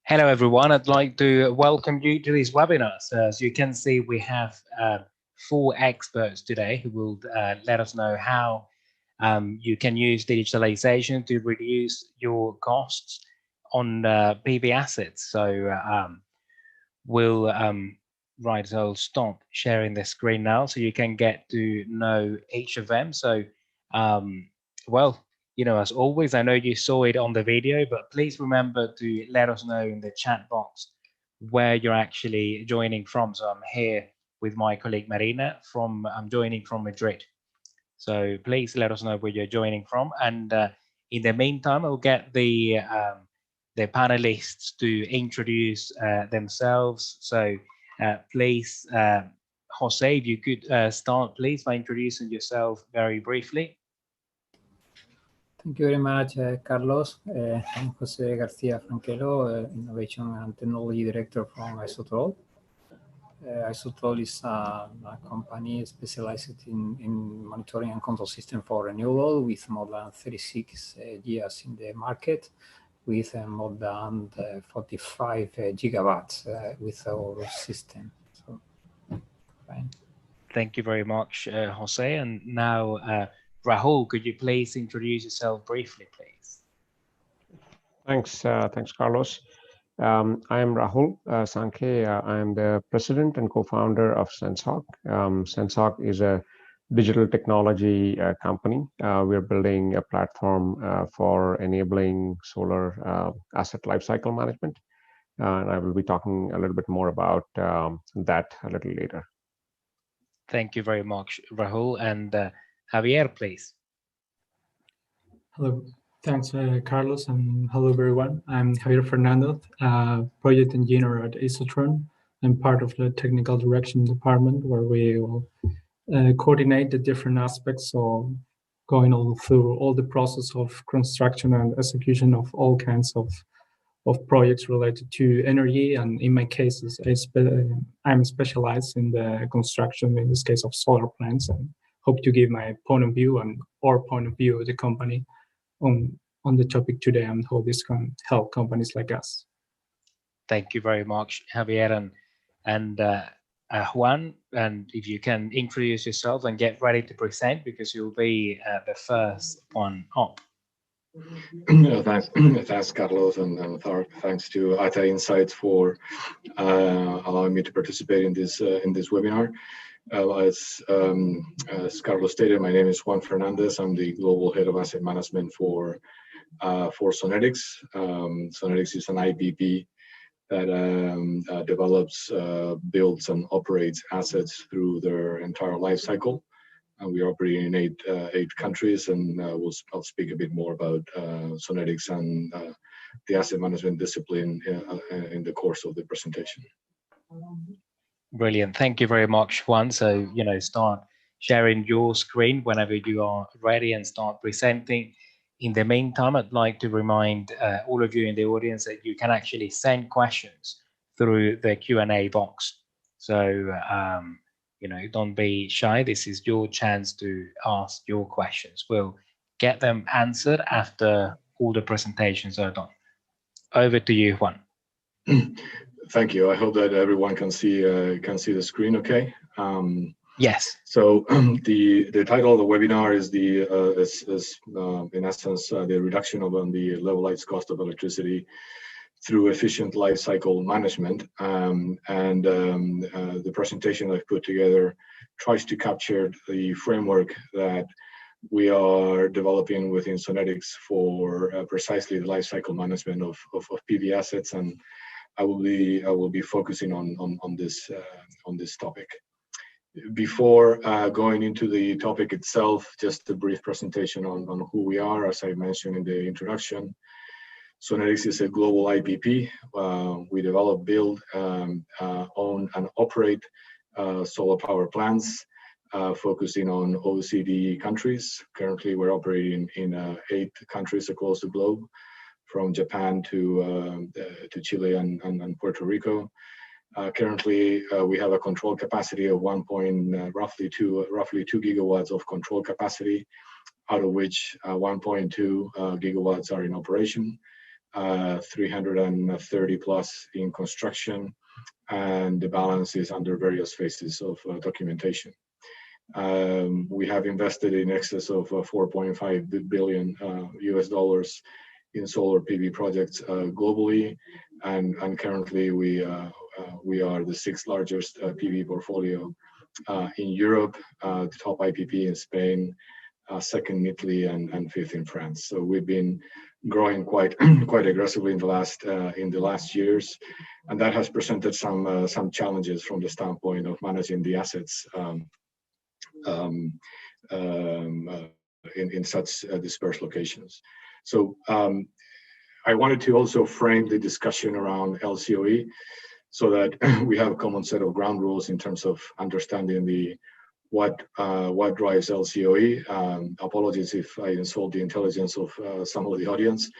Hello, everyone. I'd like to welcome you to this webinar. So as you can see, we have 4 experts today who will let us know how you can use digitalization to reduce your costs on PV assets. So I'll stop sharing the screen now so you can get to know each of them. So, well, as always, I know you saw it on the video, but please remember to let us know in the chat box where you're actually joining from. So I'm here with my colleague Marina I'm joining from Madrid. So please let us know where you're joining from. And in the meantime, I'll get the panelists to introduce themselves. So please, Jose, if you could start, please, by introducing yourself very briefly. Thank you very much, Carlos. I'm Jose Garcia Franquelo, Innovation and Technology Director from Isotrol. Isotrol is a company specialized in monitoring and control system for renewable with more than 36 years in the market, with more than 45 gigawatts with our system. So, fine. Thank you very much, Jose. And now, Rahul, could you please introduce yourself briefly, please? Thanks, Carlos. I am Rahul Sankhe. I am the president and co-founder of SenseHawk. SenseHawk is a digital technology company. We're building a platform for enabling solar asset lifecycle management. And I will be talking a little bit more about that a little later. Thank you very much, Rahul. And Javier, please. Hello. Thanks, Carlos, and hello, everyone. I'm Javier Fernandez, project engineer at Isotron. I'm part of the technical direction department, where we will coordinate the different aspects of going all through all the process of construction and execution of all kinds of projects related to energy. And in my cases, I'm specialized in the construction, in this case, of solar plants, and hope to give my point of view and our point of view of the company on the topic today and how this can help companies like us. Thank you very much, Javier. And Juan, and if you can introduce yourself and get ready to present, because you'll be the first one up. Thanks, Carlos, and thanks to ITA Insights for allowing me to participate in this webinar. As Carlos stated, my name is Juan Fernandez. I'm the global head of asset management for Sonetics. Sonetics is an IPP that develops, builds, and operates assets through their entire life cycle. And we operate in eight countries, and I'll speak a bit more about Sonetics and the asset management discipline in the course of the presentation. Brilliant. Thank you very much, Juan. So, start sharing your screen whenever you are ready and start presenting. In the meantime, I'd like to remind all of you in the audience that you can actually send questions through the Q&A box. So, don't be shy. This is your chance to ask your questions. We'll get them answered after all the presentations are done. Over to you, Juan. Thank you. I hope that everyone can see the screen okay. Yes. So the title of the webinar is in essence the reduction of the levelized cost of electricity through efficient life cycle management. The presentation I've put together tries to capture the framework that we are developing within Sonetics for precisely the life cycle management of PV assets, and I will be focusing on this topic. Before going into the topic itself, just a brief presentation on who we are. As I mentioned in the introduction, Sonetics is a global IPP. We develop, build, own, and operate solar power plants, focusing on OECD countries. Currently, we're operating in 8 countries across the globe, from Japan to Chile and Puerto Rico. Currently, we have a control capacity of roughly 2 gigawatts of control capacity, out of which 1.2 gigawatts are in operation. 330 plus in construction, and the balance is under various phases of documentation. We have invested in excess of 4.5 billion US dollars in solar PV projects globally, and currently we are the 6th largest PV portfolio in Europe, the top IPP in Spain, 2nd in Italy, and 5th in France. So we've been growing quite aggressively in the last years, and that has presented some challenges from the standpoint of managing the assets in such dispersed locations. So I wanted to also frame the discussion around LCOE so that we have a common set of ground rules in terms of understanding what drives LCOE. Apologies if I insult the intelligence of some of the audience,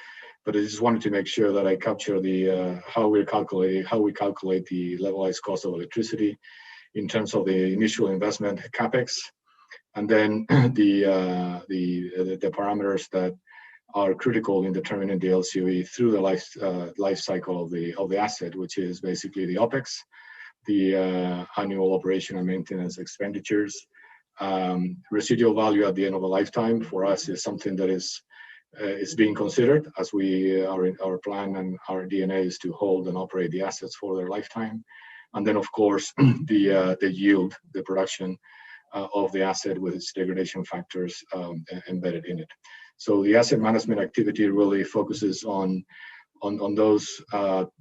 but I just wanted to make sure that I capture the how we calculate the levelized cost of electricity in terms of the initial investment capex, and then the parameters that are critical in determining the LCOE through the life cycle of the asset, which is basically the OPEX, the annual operation and maintenance expenditures. Residual value at the end of a lifetime for us is something that is being considered, as our plan and our DNA is to hold and operate the assets for their lifetime. And then, of course, the yield, the production of the asset with its degradation factors embedded in it. So the asset management activity really focuses on those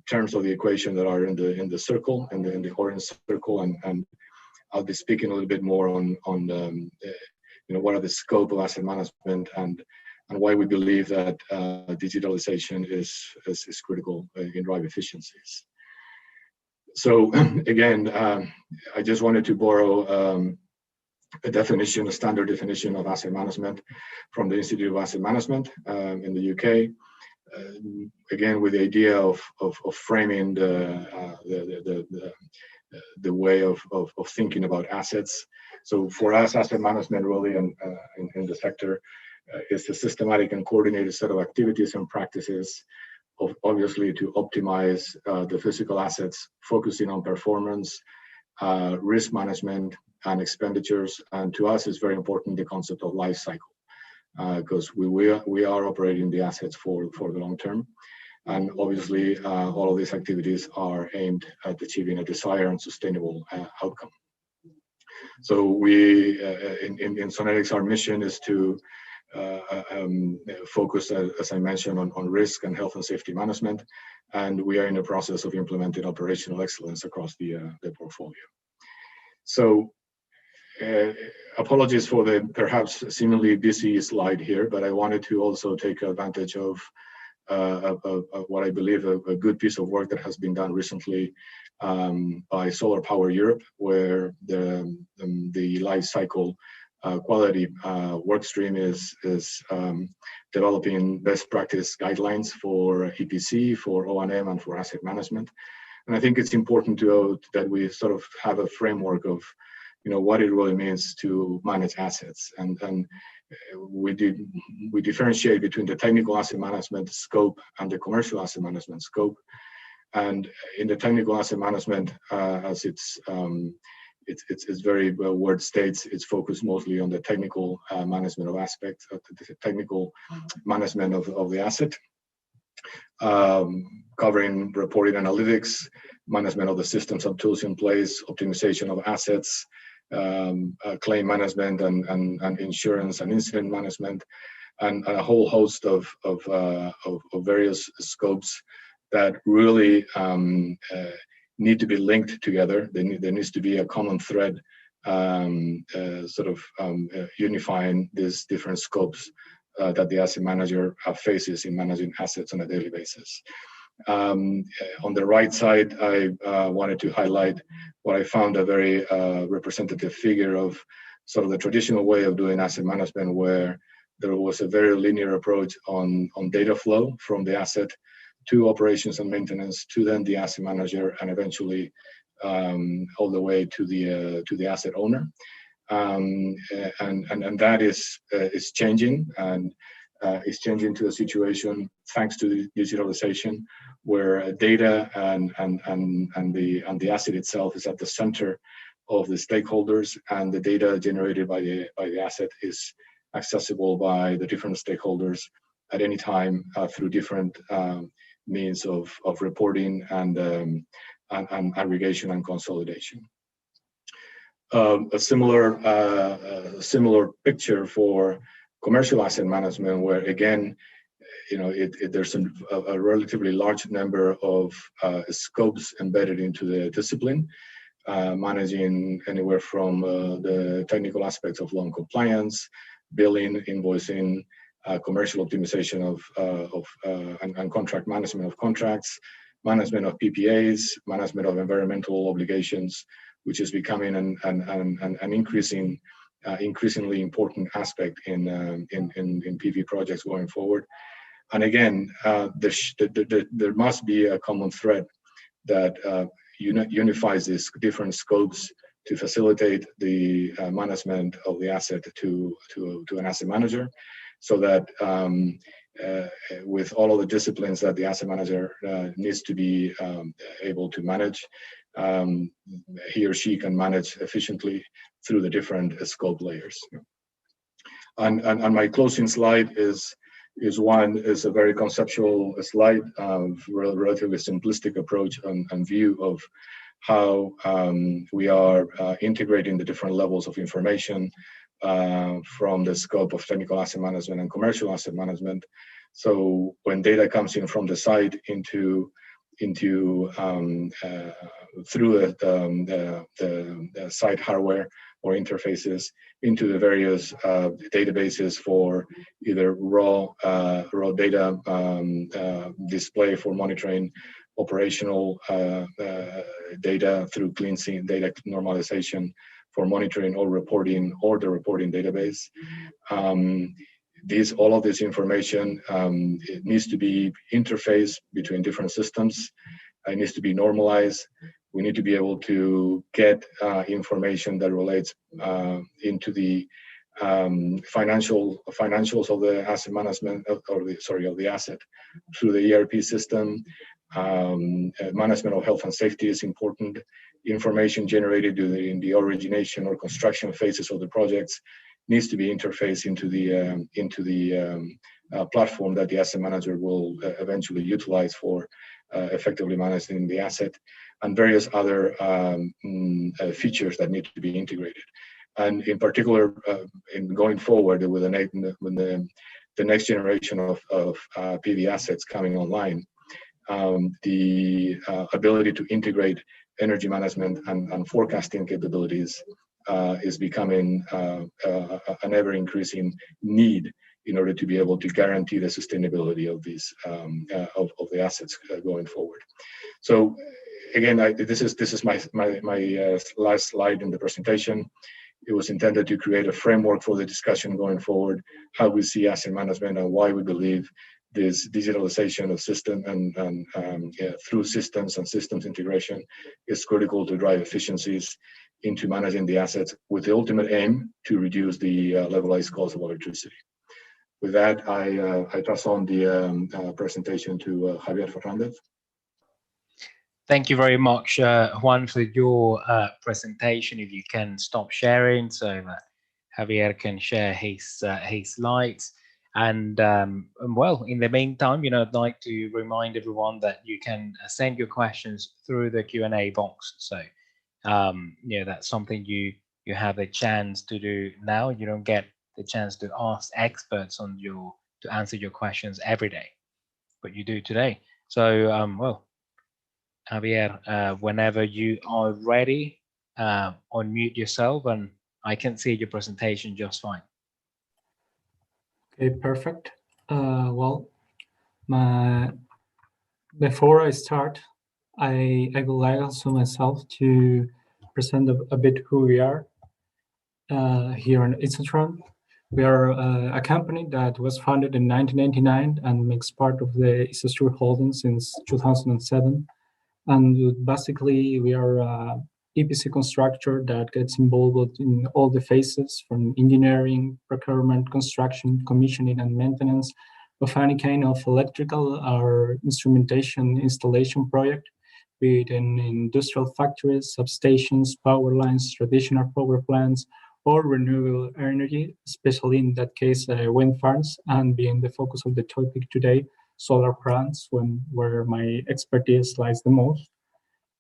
terms of the equation that are in the circle, in the orange circle, and I'll be speaking a little bit more on what are the scope of asset management and why we believe that digitalization is critical in drive efficiencies. So again, I just wanted to borrow a standard definition of asset management from the Institute of Asset Management in the UK. Again, with the idea of framing the way of thinking about assets. So for us, asset management really in the sector is a systematic and coordinated set of activities and practices obviously to optimize the physical assets, focusing on performance, risk management, and expenditures. And to us, it's very important the concept of life cycle, because we are operating the assets for the long term. And obviously, all of these activities are aimed at achieving a desired and sustainable outcome. So we, in Sonetics, our mission is to focus, as I mentioned, on risk and health and safety management. And we are in the process of implementing operational excellence across the portfolio. So apologies for the perhaps seemingly busy slide here, but I wanted to also take advantage of what I believe a good piece of work that has been done recently by Solar Power Europe, where the life cycle quality work stream is developing best practice guidelines for EPC, for O&M, and for asset management. And I think it's important that we sort of have a framework of what it really means to manage assets, and we differentiate between the technical asset management scope and the commercial asset management scope. And in the technical asset management, as it's very well word states, it's focused mostly on the technical management of aspects of the technical management of the asset, covering reporting analytics, management of the systems and tools in place, optimization of assets, claim management and insurance and incident management, and a whole host of various scopes that really need to be linked together. There needs to be a common thread, unifying these different scopes that the asset manager faces in managing assets on a daily basis. On the right side, I wanted to highlight what I found a very representative figure of sort of the traditional way of doing asset management, where there was a very linear approach on data flow from the asset to operations and maintenance, to then the asset manager, and eventually all the way to the asset owner. And that is changing, and is changing to a situation thanks to the digitalization, where data and the asset itself is at the center of the stakeholders, and the data generated by the asset is accessible by the different stakeholders at any time through different means of reporting and aggregation and consolidation. A similar picture for commercial asset management, where again, there's a relatively large number of scopes embedded into the discipline, managing anywhere from the technical aspects of loan compliance, billing, invoicing, commercial optimization and contract management of contracts, management of PPAs, management of environmental obligations, which is becoming an increasingly important aspect in PV projects going forward. And again, there must be a common thread that unifies these different scopes to facilitate the management of the asset to an asset manager, so that with all of the disciplines that the asset manager needs to be able to manage, he or she can manage efficiently through the different scope layers. And my closing slide is a very conceptual slide, relatively simplistic approach and view of how we are integrating the different levels of information from the scope of technical asset management and commercial asset management. So when data comes in from the site through the site hardware or interfaces into the various databases for either raw data display for monitoring, operational data through cleansing, data normalization for monitoring or reporting, or the reporting database. All of this information, it needs to be interfaced between different systems. It needs to be normalized. We need to be able to get information that relates into the financials of the asset management, of the asset through the ERP system. Management of health and safety is important. Information generated in the origination or construction phases of the projects needs to be interfaced into the platform that the asset manager will eventually utilize for effectively managing the asset, and various other features that need to be integrated. And in particular, in going forward with the next generation of PV assets coming online, the ability to integrate energy management and forecasting capabilities is becoming an ever-increasing need in order to be able to guarantee the sustainability of these of the assets going forward. So again, this is my last slide in the presentation. It was intended to create a framework for the discussion going forward, how we see asset management and why we believe this digitalization of system and through systems and systems integration is critical to drive efficiencies into managing the assets, with the ultimate aim to reduce the levelized cost of electricity. With that, I pass on the presentation to Javier Fernandez. Thank you very much, Juan, for your presentation. If you can stop sharing so that Javier can share his slides. And well, in the meantime, I'd like to remind everyone that you can send your questions through the Q&A box. So that's something you have a chance to do now. You don't get the chance to ask experts to answer your questions every day, but you do today. So well, Javier, whenever you are ready, unmute yourself, and I can see your presentation just fine. Okay, perfect. Well, before I start, I would like also myself to present a bit who we are here in Isotron. We are a company that was founded in 1999 and makes part of the Isotron holding since 2007. And basically, we are EPC constructor that gets involved in all the phases from engineering, procurement, construction, commissioning, and maintenance of any kind of electrical or instrumentation installation project, be it in industrial factories, substations, power lines, traditional power plants, or renewable energy, especially in that case, wind farms, and being the focus of the topic today, solar plants, where my expertise lies the most.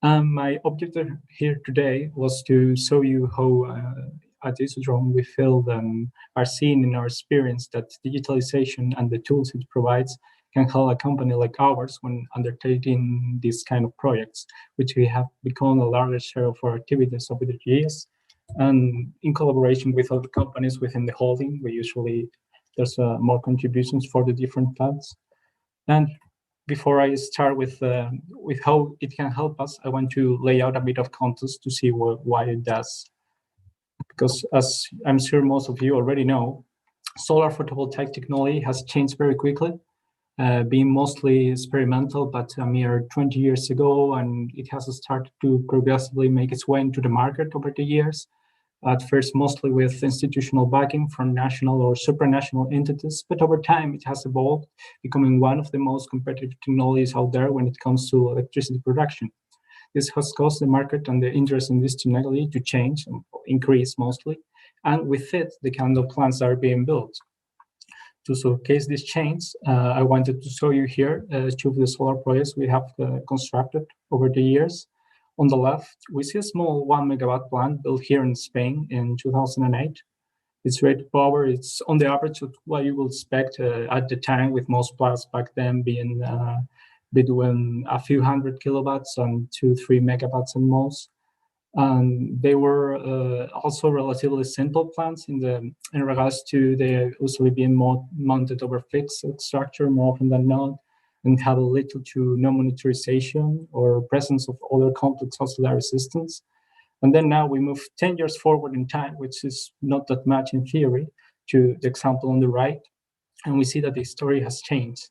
My objective here today was to show you how at Isodrome we feel and are seeing in our experience that digitalization and the tools it provides can help a company like ours when undertaking these kind of projects, which we have become a larger share of our activities over the years. And in collaboration with other companies within the holding, we usually there's more contributions for the different plants. And before I start with how it can help us, I want to lay out a bit of context to see why it does. Because as I'm sure most of you already know, solar photovoltaic technology has changed very quickly, being mostly experimental, but a mere 20 years ago, and it has started to progressively make its way into the market over the years. At first, mostly with institutional backing from national or supranational entities, but over time it has evolved, becoming one of the most competitive technologies out there when it comes to electricity production. This has caused the market and the interest in this technology to change and increase mostly, and with it, the kind of plants that are being built. To showcase this change, I wanted to show you here two of the solar projects we have constructed over the years. On the left, we see a small 1 megawatt plant built here in Spain in 2008. Its rated power is on the average of what you will expect at the time, with most plants back then being between a few hundred kilowatts and 2-3 megawatts at most. And they were also relatively simple plants in regards to they usually being mounted over fixed structure more often than not, and have little to no monitorization or presence of other complex auxiliary systems. And then now we move 10 years forward in time, which is not that much in theory, to the example on the right, and we see that the story has changed.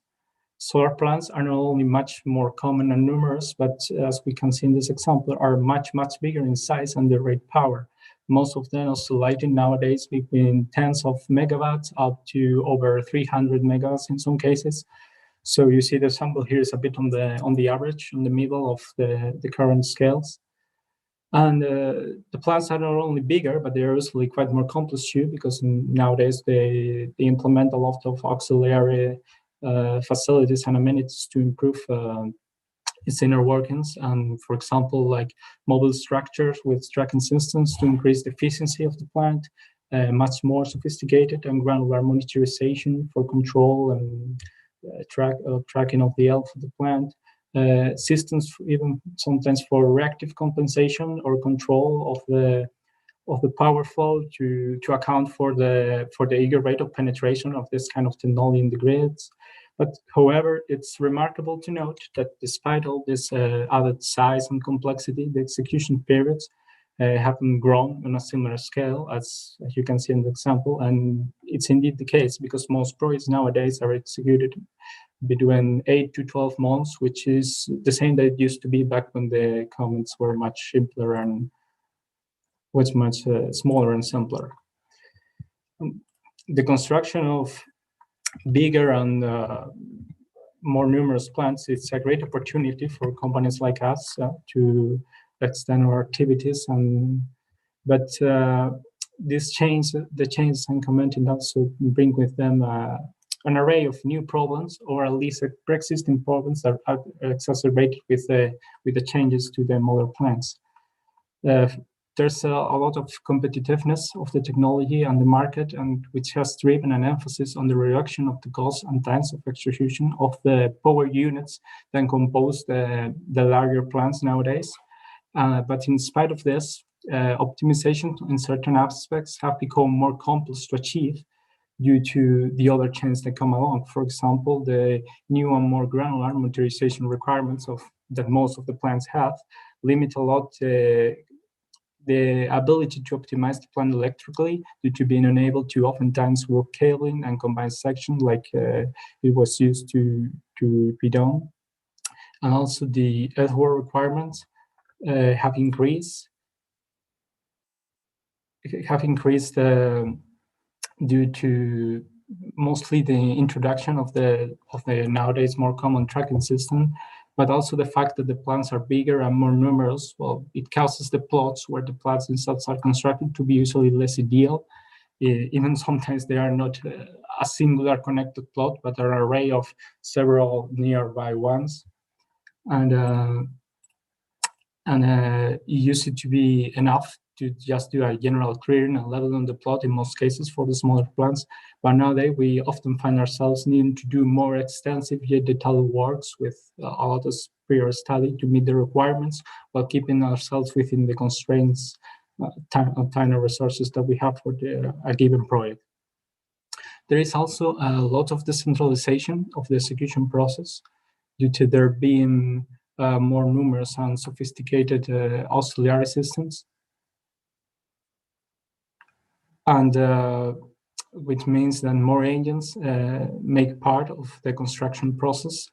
Solar plants are not only much more common and numerous, but as we can see in this example, are much, much bigger in size and the rate power. Most of them oscillating nowadays between tens of megawatts up to over 300 megawatts in some cases. So you see the sample here is a bit on the average, in the middle of the current scales. And the plants are not only bigger, but they're usually quite more complex too, because nowadays they implement a lot of auxiliary facilities and amenities to improve its inner workings. And for example, like mobile structures with tracking systems to increase the efficiency of the plant, much more sophisticated and granular monitorization for control and tracking of the health of the plant. Systems even sometimes for reactive compensation or control of the power flow to account for the eager rate of penetration of this kind of technology in the grids. But however, it's remarkable to note that despite all this added size and complexity, the execution periods haven't grown on a similar scale as you can see in the example. And it's indeed the case, because most projects nowadays are executed between 8 to 12 months, which is the same that it used to be back when the comments were much simpler and was much smaller and simpler. The construction of bigger and more numerous plants is a great opportunity for companies like us to extend our activities. But the changes I'm commenting also bring with them an array of new problems, or at least pre-existing problems that are exacerbated with the changes to the model plants. There's a lot of competitiveness of the technology and the market, and which has driven an emphasis on the reduction of the cost and times of execution of the power units that compose the larger plants nowadays. But in spite of this, optimization in certain aspects have become more complex to achieve due to the other changes that come along. For example, the new and more granular monitorization requirements that most of the plants have limit a lot the ability to optimize the plant electrically, due to being unable to oftentimes work cabling and combined section like it was used to be done. And also the earthwork requirements have increased have increased due to mostly the introduction of the nowadays more common tracking system, but also the fact that the plants are bigger and more numerous. Well, it causes the plots where the plants themselves are constructed to be usually less ideal. Even sometimes they are not a singular connected plot, but an array of several nearby ones. And it used to be enough to just do a general clearing and level on the plot in most cases for the smaller plants. But nowadays, we often find ourselves needing to do more extensive yet detailed works with a lot of prior study to meet the requirements while keeping ourselves within the constraints time and resources that we have for a given project. There is also a lot of decentralization of the execution process due to there being more numerous and sophisticated auxiliary systems, and which means that more agents make part of the construction process.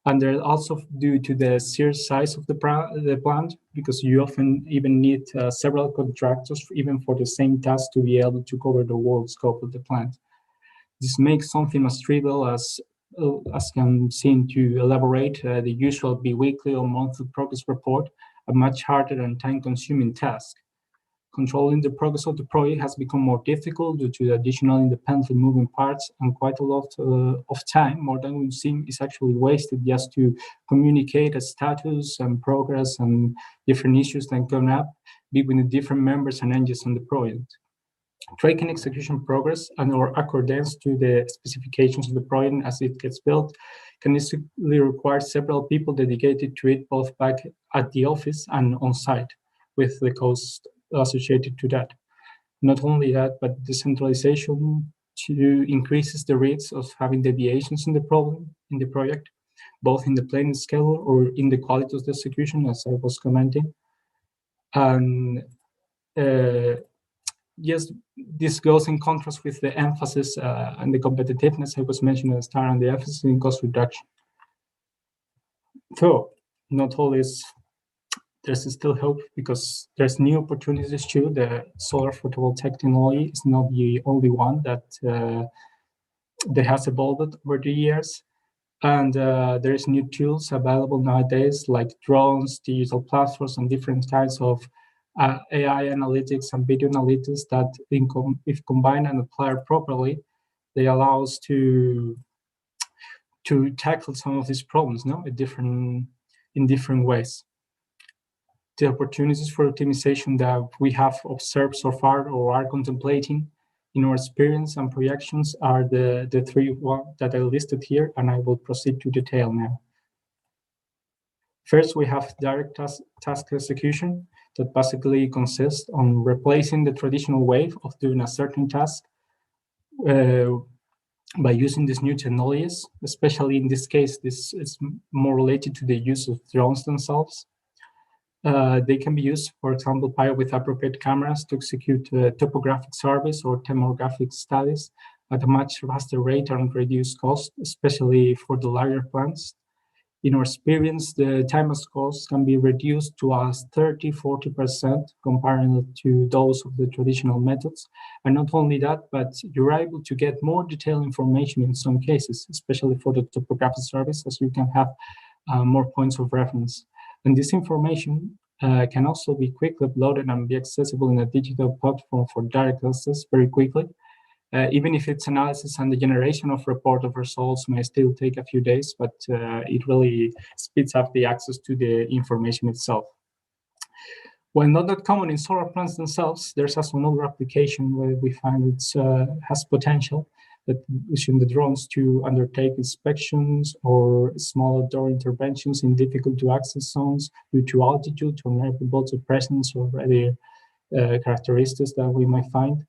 And they're also due to the sheer size of the plant, because you often even need several contractors, even for the same task, to be able to cover the whole scope of the plant. This makes something as trivial as can seem to elaborate the usual bi-weekly or monthly progress report a much harder and time-consuming task. Controlling the progress of the project has become more difficult due to the additional independently moving parts, and quite a lot of time, more than we seem, is actually wasted just to communicate a status and progress and different issues that come up between the different members and engines on the project. Tracking execution progress and or accordance to the specifications of the project as it gets built can easily require several people dedicated to it, both back at the office and on site, with the cost associated to that. Not only that, but decentralization increases the rates of having deviations in the project, both in the planning schedule or in the quality of the execution, as I was commenting. And yes, this goes in contrast with the emphasis and the competitiveness I was mentioning at the start, and the emphasis in cost reduction. So, not always, there's still hope, because there's new opportunities too. The solar photovoltaic technology is not the only one that has evolved over the years. And there's new tools available nowadays, like drones, digital platforms, and different kinds of AI analytics and video analytics that, if combined and applied properly, they allow us to tackle some of these problems, in different ways. The opportunities for optimization that we have observed so far or are contemplating in our experience and projections are the three that I listed here, and I will proceed to detail now. First, we have direct task execution that basically consists on replacing the traditional way of doing a certain task by using these new technologies. Especially in this case, this is more related to the use of drones themselves. They can be used, for example, paired with appropriate cameras to execute topographic surveys or thermographic studies at a much faster rate and reduce cost, especially for the larger plants. In our experience, the time and cost can be reduced to as 30-40% comparing to those of the traditional methods. And not only that, but you're able to get more detailed information in some cases, especially for the topographic surveys, as you can have more points of reference. And this information can also be quickly uploaded and be accessible in a digital platform for direct access very quickly. Even if its analysis and the generation of report of results may still take a few days, but it really speeds up the access to the information itself. While not that common in solar plants themselves, there's also another application where we find it has potential, that using the drones to undertake inspections or small outdoor interventions in difficult to access zones due to altitude or nearby presence or other characteristics that we might find.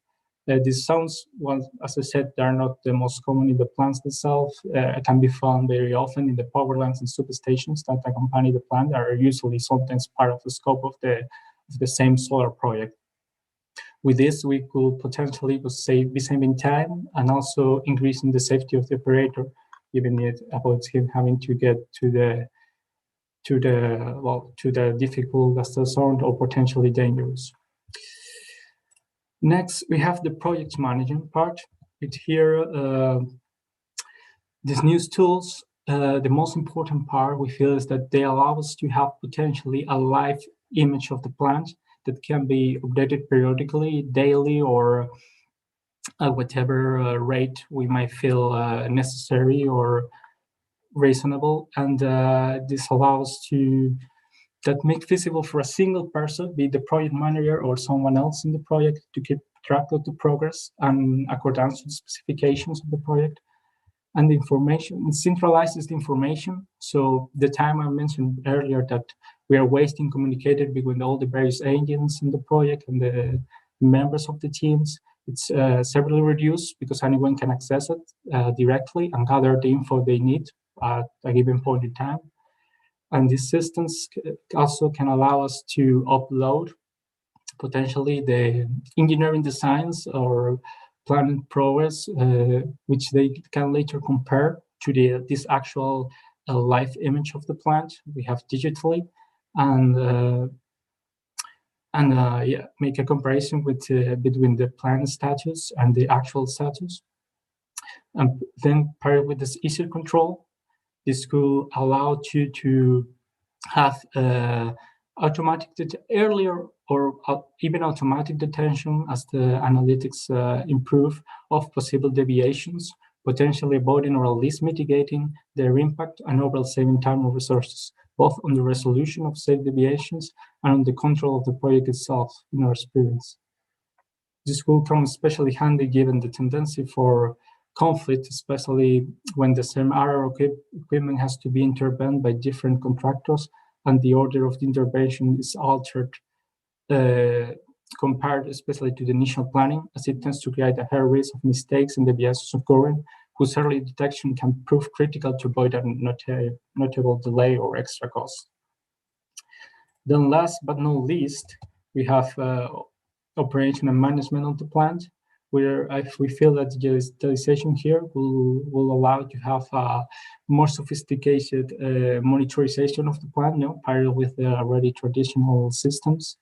These sounds, well, as I said, they are not the most common in the plants themselves. Can be found very often in the power lines and substations that accompany the plant, are usually sometimes part of the scope of the same solar project. With this, we could potentially be saving time and also increasing the safety of the operator, given it about him having to get to the difficult access zone or potentially dangerous. Next, we have the project management part. It's here, these new tools, the most important part we feel is that they allow us to have potentially a live image of the plant that can be updated periodically, daily, or at whatever rate we might feel necessary or reasonable. And this allows to that make visible for a single person, be the project manager or someone else in the project, to keep track of the progress and accordance to the specifications of the project. And the information, it centralizes the information. So the time I mentioned earlier that we are wasting communicated between all the various agents in the project and the members of the teams, it's severely reduced because anyone can access it directly and gather the info they need at a given point in time. And these systems also can allow us to upload potentially the engineering designs or planning progress, which they can later compare to this actual live image of the plant we have digitally, and yeah, make a comparison with between the plant status and the actual status. And then paired with this easier control, this could allow you to have automatic earlier or even automatic detection as the analytics improve of possible deviations, potentially avoiding or at least mitigating their impact and overall saving time and resources, both on the resolution of safe deviations and on the control of the project itself in our experience. This will come especially handy given the tendency for conflict, especially when the same area of equipment has to be intervened by different contractors and the order of the intervention is altered compared especially to the initial planning, as it tends to create a higher risk of mistakes and deviations occurring, whose early detection can prove critical to avoid a notable delay or extra cost. Then last but not least, we have operation and management of the plant, where we feel that digitalization here will allow to have a more sophisticated monitorization of the plant, parallel with the already traditional systems,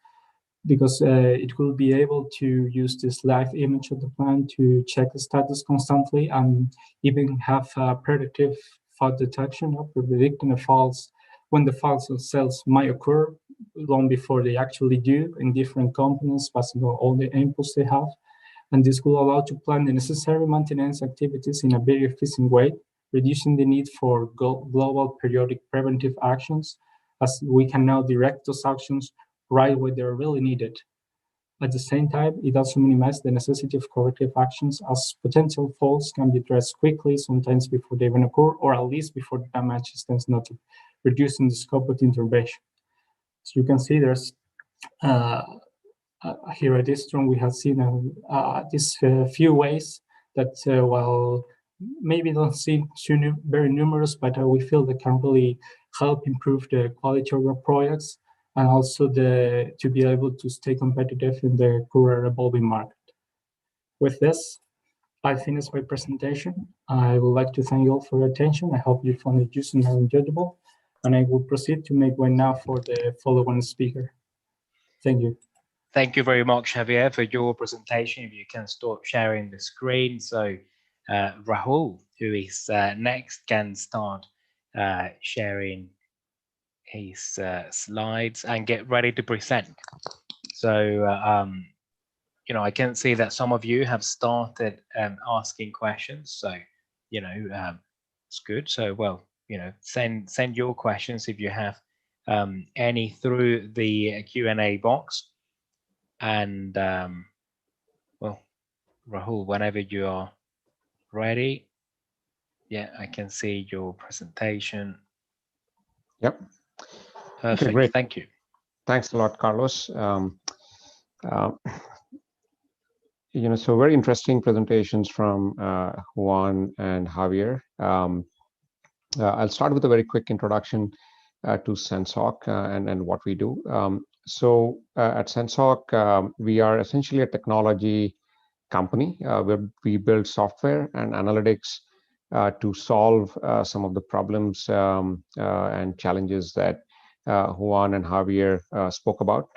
because it will be able to use this live image of the plant to check the status constantly and even have predictive fault detection of predicting the faults when the faults themselves might occur long before they actually do in different components, passing on all the inputs they have. And this will allow to plan the necessary maintenance activities in a very efficient way, reducing the need for global periodic preventive actions, as we can now direct those actions right where they're really needed. At the same time, it also minimizes the necessity of corrective actions, as potential faults can be addressed quickly, sometimes before they even occur, or at least before the damage extends, not reducing the scope of the intervention. So you can see there's here at Istron, we have seen these few ways that, while maybe don't seem too very numerous, but we feel they can really help improve the quality of our products and also to be able to stay competitive in the current evolving market. With this, I finish my presentation. I would like to thank you all for your attention. I hope you found it useful and enjoyable, and I will proceed to make way now for the following speaker. Thank you. Thank you very much, Javier, for your presentation. If you can stop sharing the screen. So Rahul, who is next, can start sharing his slides and get ready to present. So, I can see that some of you have started asking questions. So, it's good. So, well, send your questions if you have any through the Q&A box. And well, Rahul, whenever you are ready. Yeah, I can see your presentation. Yep. Perfect. Okay, great. Thank you. Thanks a lot, Carlos. So very interesting presentations from Juan and Javier. I'll start with a very quick introduction to Sensoc and what we do. So at Sensoc, we are essentially a technology company where we build software and analytics to solve some of the problems and challenges that Juan and Javier spoke about.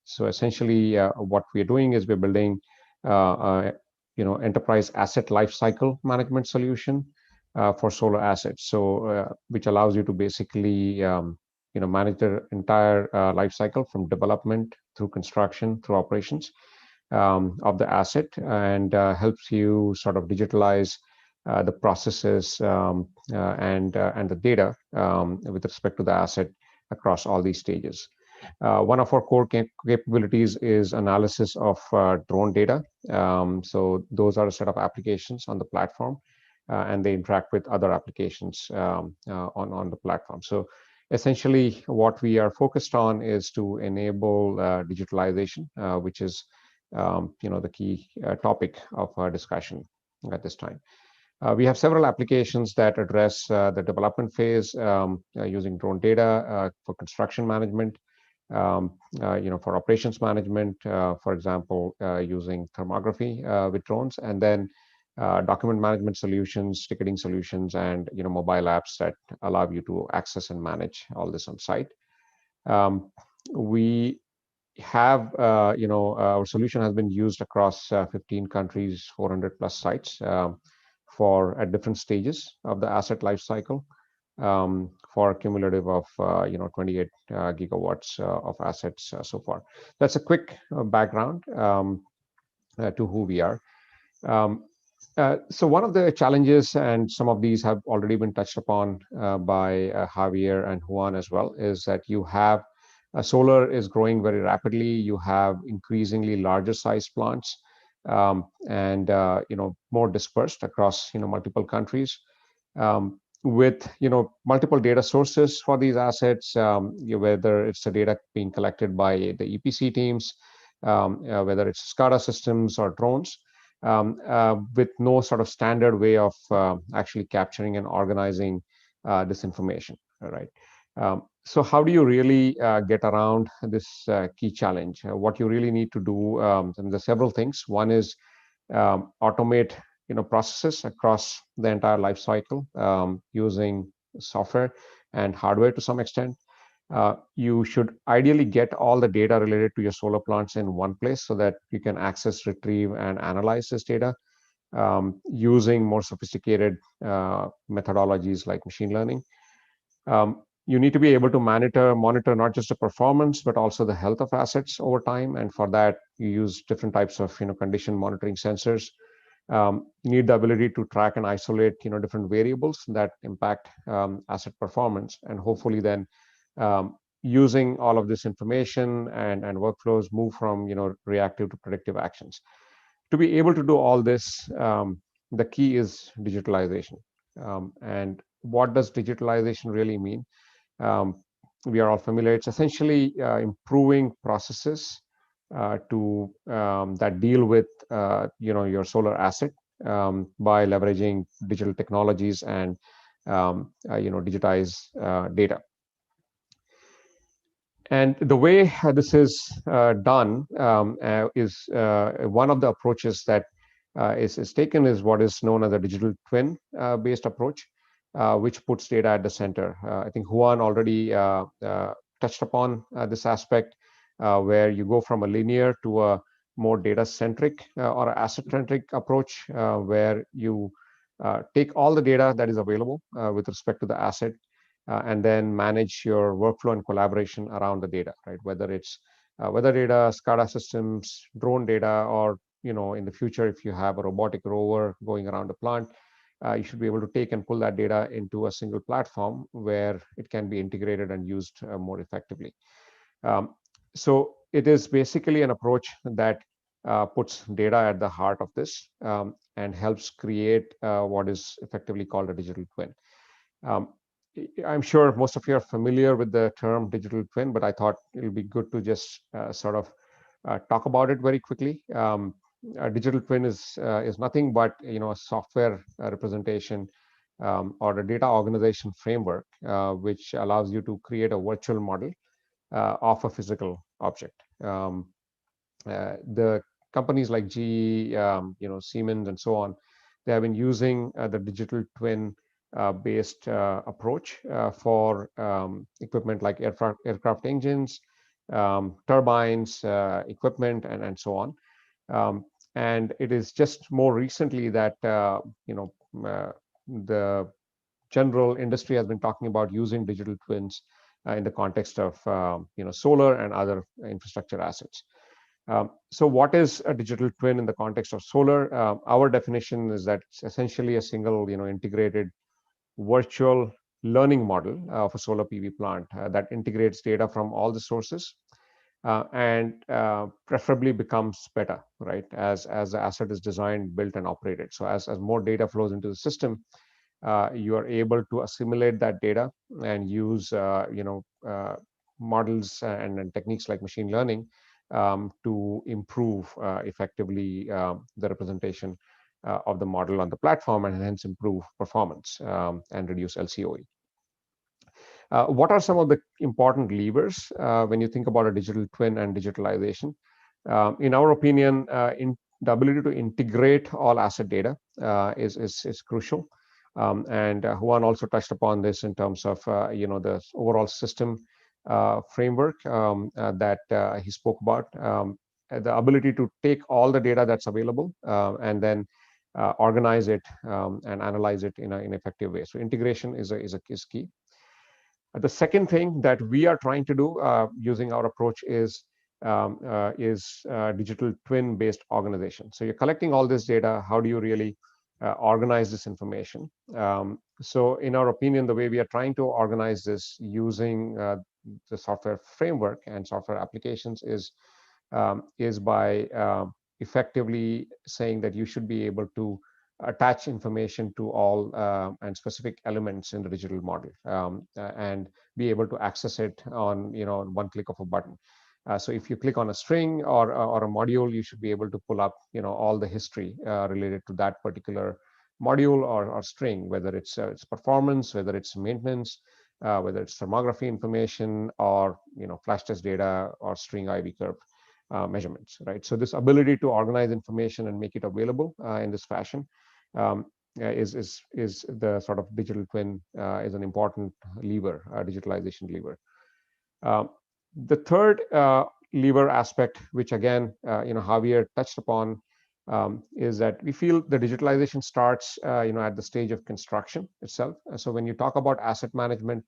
So essentially, what we're doing is we're building enterprise asset lifecycle management solution for solar assets. So, which allows you to basically manage the entire life cycle from development through construction through operations of the asset, and helps you sort of digitalize the processes and the data with respect to the asset across all these stages. One of our core capabilities is analysis of drone data. So those are a set of applications on the platform, and they interact with other applications on the platform. So essentially, what we are focused on is to enable digitalization, which is the key topic of our discussion at this time. We have several applications that address the development phase using drone data for construction management, for operations management, for example, using thermography with drones, and then document management solutions, ticketing solutions, and mobile apps that allow you to access and manage all this on site. We have, our solution has been used across 15 countries, 400 plus sites for at different stages of the asset life cycle, for a cumulative of 28 gigawatts of assets so far. That's a quick background to who we are. So one of the challenges, and some of these have already been touched upon by Javier and Juan as well, is that you have solar is growing very rapidly. You have increasingly larger size plants, and more dispersed across multiple countries, with multiple data sources for these assets, whether it's the data being collected by the EPC teams, whether it's SCADA systems or drones, with no sort of standard way of actually capturing and organizing this information. All right. So how do you really get around this key challenge? What you really need to do, and there's several things. One is automate processes across the entire life cycle using software and hardware to some extent. You should ideally get all the data related to your solar plants in one place so that you can access, retrieve, and analyze this data using more sophisticated methodologies like machine learning. You need to be able to monitor not just the performance, but also the health of assets over time. And for that, you use different types of condition monitoring sensors. You need the ability to track and isolate different variables that impact asset performance, and hopefully then using all of this information and workflows move from reactive to predictive actions. To be able to do all this, the key is digitalization. And what does digitalization really mean? We are all familiar. It's essentially improving processes that deal with your solar asset by leveraging digital technologies and digitize data. And the way this is done is one of the approaches that is taken is what is known as a digital twin based approach, which puts data at the center. I think Juan already touched upon this aspect, where you go from a linear to a more data-centric or asset-centric approach, where you take all the data that is available with respect to the asset, and then manage your workflow and collaboration around the data, right? Whether it's weather data, SCADA systems, drone data, or in the future, if you have a robotic rover going around the plant, you should be able to take and pull that data into a single platform where it can be integrated and used more effectively. So it is basically an approach that puts data at the heart of this, and helps create what is effectively called a digital twin. I'm sure most of you are familiar with the term digital twin, but I thought it'll be good to just sort of talk about it very quickly. A digital twin is nothing but a software representation or a data organization framework, which allows you to create a virtual model of a physical object. The companies like GE, Siemens, and so on, they have been using the digital twin based approach for equipment like aircraft engines, turbines, equipment, and so on. And it is just more recently that the general industry has been talking about using digital twins in the context of solar and other infrastructure assets. So what is a digital twin in the context of solar? Our definition is that it's essentially a single integrated virtual learning model of a solar PV plant that integrates data from all the sources and preferably becomes better, right, as the asset is designed, built, and operated. So as more data flows into the system, you are able to assimilate that data and use models and techniques like machine learning to improve effectively the representation of the model on the platform, and hence improve performance and reduce LCOE. What are some of the important levers when you think about a digital twin and digitalization? In our opinion, the ability to integrate all asset data is crucial. And Juan also touched upon this in terms of the overall system framework that he spoke about. The ability to take all the data that's available and then organize it and analyze it in an effective way. So integration is key. The second thing that we are trying to do using our approach is digital twin based organization. So you're collecting all this data. How do you really organize this information? So in our opinion, the way we are trying to organize this using the software framework and software applications is by effectively saying that you should be able to attach information to all and specific elements in the digital model and be able to access it on one click of a button. So if you click on a string or a module, you should be able to pull up all the history related to that particular module or string, whether it's performance, whether it's maintenance, whether it's thermography information, or flash test data or string IV curve measurements, right? So this ability to organize information and make it available in this fashion is the sort of digital twin is an important lever, digitalization lever. The third lever aspect, which again Javier touched upon, is that we feel the digitalization starts at the stage of construction itself. So when you talk about asset management,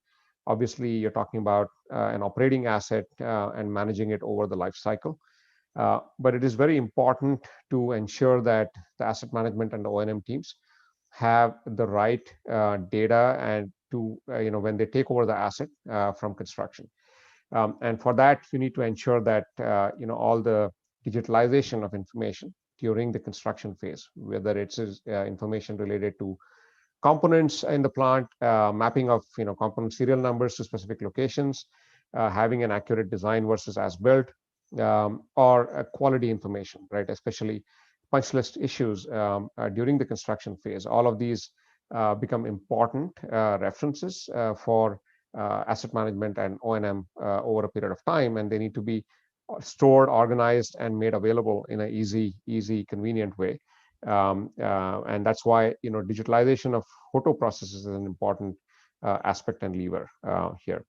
obviously you're talking about an operating asset and managing it over the life cycle. But it is very important to ensure that the asset management and the O&M teams have the right data and to when they take over the asset from construction. And for that, you need to ensure that all the digitalization of information during the construction phase, whether it's information related to components in the plant, mapping of component serial numbers to specific locations, having an accurate design versus as built, or quality information, right? Especially punch list issues during the construction phase. All of these become important references for asset management and O&M over a period of time, and they need to be stored, organized, and made available in an easy, convenient way. And that's why digitalization of photo processes is an important aspect and lever here.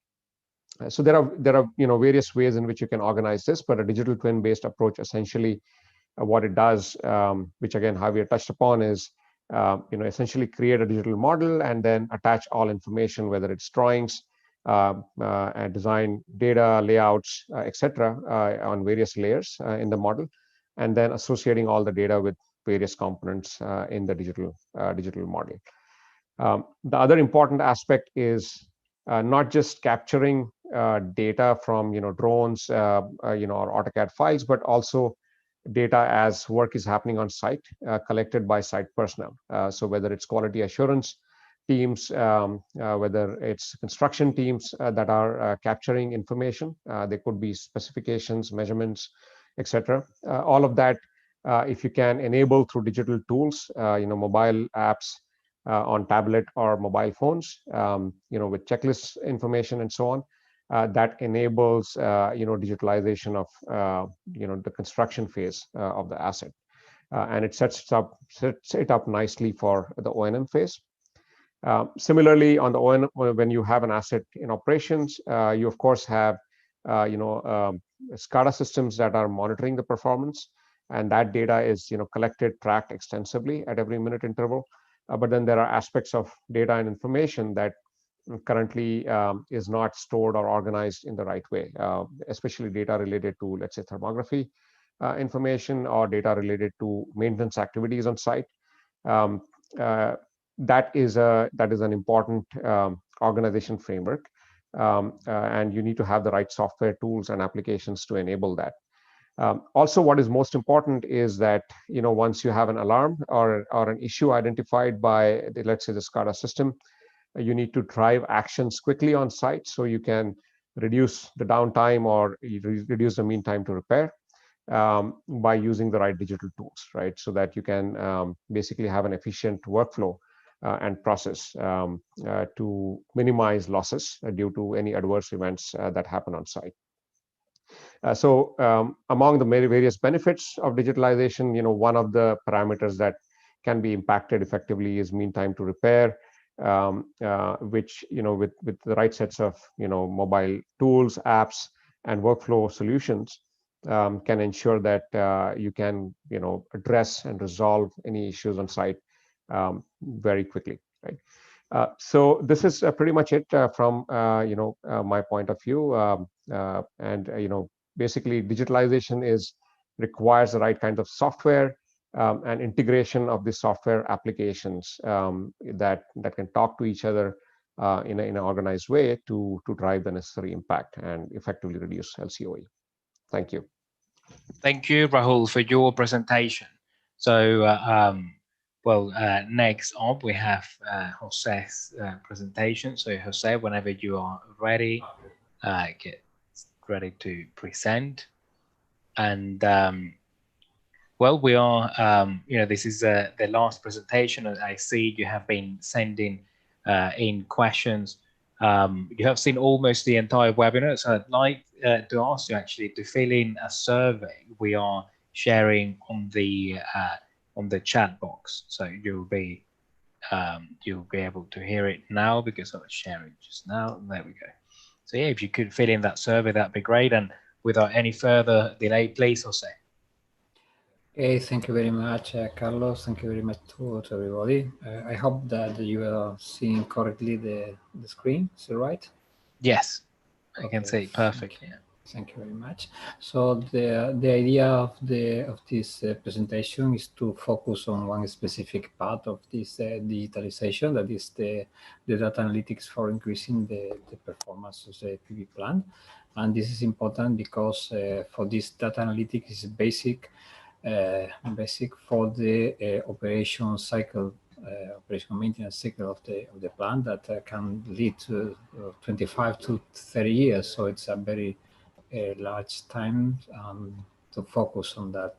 So there are various ways in which you can organize this, but a digital twin based approach essentially what it does, which again Javier touched upon, is essentially create a digital model and then attach all information, whether it's drawings, and design data, layouts, etc., on various layers in the model, and then associating all the data with various components in the digital model. The other important aspect is not just capturing data from drones or AutoCAD files, but also data as work is happening on site, collected by site personnel. So whether it's quality assurance teams, whether it's construction teams that are capturing information, there could be specifications, measurements, etc. All of that, if you can enable through digital tools, mobile apps on tablet or mobile phones, with checklist information and so on, that enables digitalization of the construction phase of the asset, and it sets it up nicely for the O&M phase. Similarly, on the O&M, when you have an asset in operations, you of course have SCADA systems that are monitoring the performance, and that data is collected, tracked extensively at every minute interval. But then there are aspects of data and information that currently is not stored or organized in the right way, especially data related to, let's say, thermography information, or data related to maintenance activities on site. Um, that is an important organization framework, and you need to have the right software tools and applications to enable that. Also, what is most important is that once you have an alarm or an issue identified by let's say the SCADA system, you need to drive actions quickly on site so you can reduce the downtime or reduce the mean time to repair by using the right digital tools, right? So that you can basically have an efficient workflow and process to minimize losses due to any adverse events that happen on site. So among the various benefits of digitalization, one of the parameters that can be impacted effectively is mean time to repair, which with the right sets of mobile tools, apps, and workflow solutions can ensure that you can address and resolve any issues on site very quickly, right? So this is pretty much it from my point of view, and basically digitalization requires the right kind of software and integration of the software applications that can talk to each other in an organized way to drive the necessary impact and effectively reduce LCOE. Thank you. Thank you, Rahul, for your presentation. So, next up we have Jose's presentation. So, Jose, whenever you are ready, get ready to present. And we are, this is the last presentation. I see you have been sending in questions. You have seen almost the entire webinar, so I'd like to ask you actually to fill in a survey we are sharing on the chat box. So you'll be able to hear it now because I was sharing just now. There we go. So yeah, if you could fill in that survey, that'd be great. And without any further delay, please, Jose. Okay, thank you very much, Carlos. Thank you very much to everybody. I hope that you are seeing correctly the screen. Is it right? Yes, I can see it perfectly. Thank you very much. So the idea of this presentation is to focus on one specific part of this digitalization, that is the data analytics for increasing the performance of the PV plant. And this is important because for this data analytics is basic for the operation cycle, operation maintenance cycle of the plant that can lead to 25 to 30 years. So it's a very large time to focus on that.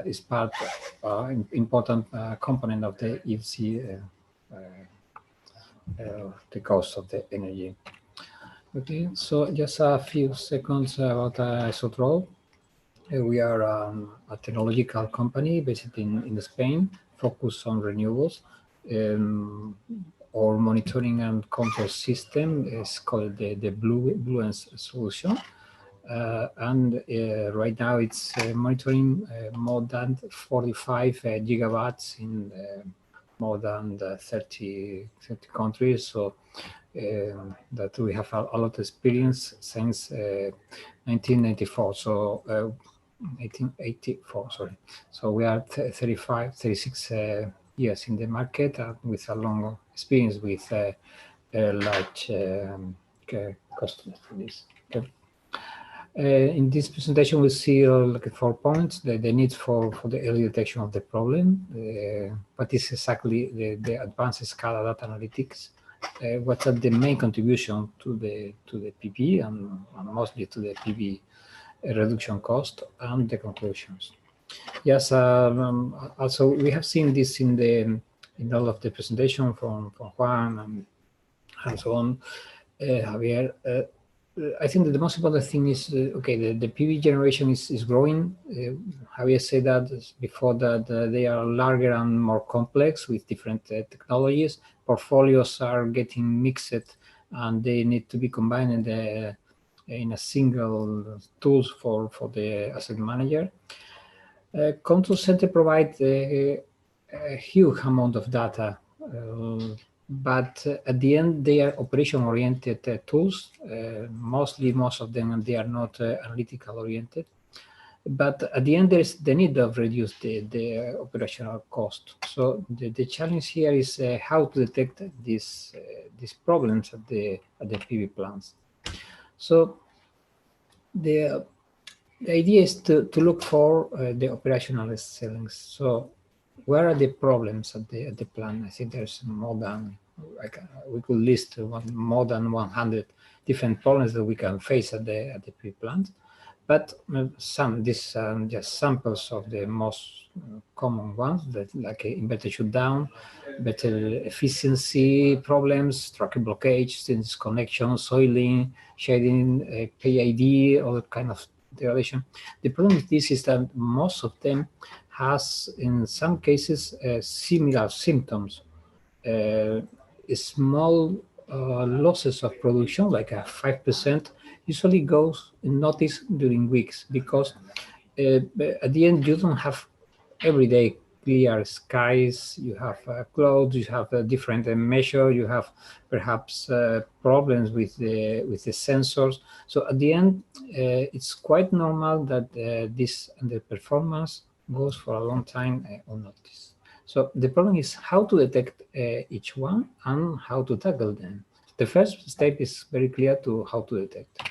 Is part important component of the EFC, the cost of the energy. Okay, so just a few seconds about Isotrol. We are a technological company based in Spain, focused on renewables. Our monitoring and control system is called the Bluence solution. And right now it's monitoring more than 45 gigawatts in more than 30 countries. So that we have a lot of experience since 1994. So 1884, sorry. So we are 36 years in the market with a long experience with large customers for this. Okay. In this presentation, we see 4 points: the need for the early detection of the problem, what is exactly the advanced SCADA data analytics, what are the main contribution to the PV and mostly to the PV reduction cost, and the conclusions. Yes, also we have seen this in all of the presentation from Juan and so on, Javier. I think that the most important thing is okay. The PV generation is growing. Javier said that before that they are larger and more complex with different technologies. Portfolios are getting mixed, and they need to be combined in a single tools for the asset manager. Control Center provides a huge amount of data, but at the end they are operation-oriented tools. Most of them they are not analytical-oriented. But at the end, there's the need of reduce the operational cost. So the challenge here is how to detect these problems at the PV plants. So the idea is to look for the operational excellence. So where are the problems at the plant? I think there's more than we could list more than 100 different problems that we can face at the PV plant. But these are just samples of the most common ones, that like inverter shutdown, better efficiency problems, tracker blockage, disconnection, soiling, shading, PID, other kind of degradation. The problem with this is that most of them has, in some cases, similar symptoms. Small losses of production, like a 5%, usually goes unnoticed during weeks, because at the end you don't have everyday clear skies, you have clouds, you have a different measure, you have perhaps problems with the sensors. So at the end, it's quite normal that this underperformance goes for a long time unnoticed. So the problem is how to detect each one and how to tackle them. The first step is very clear to how to detect.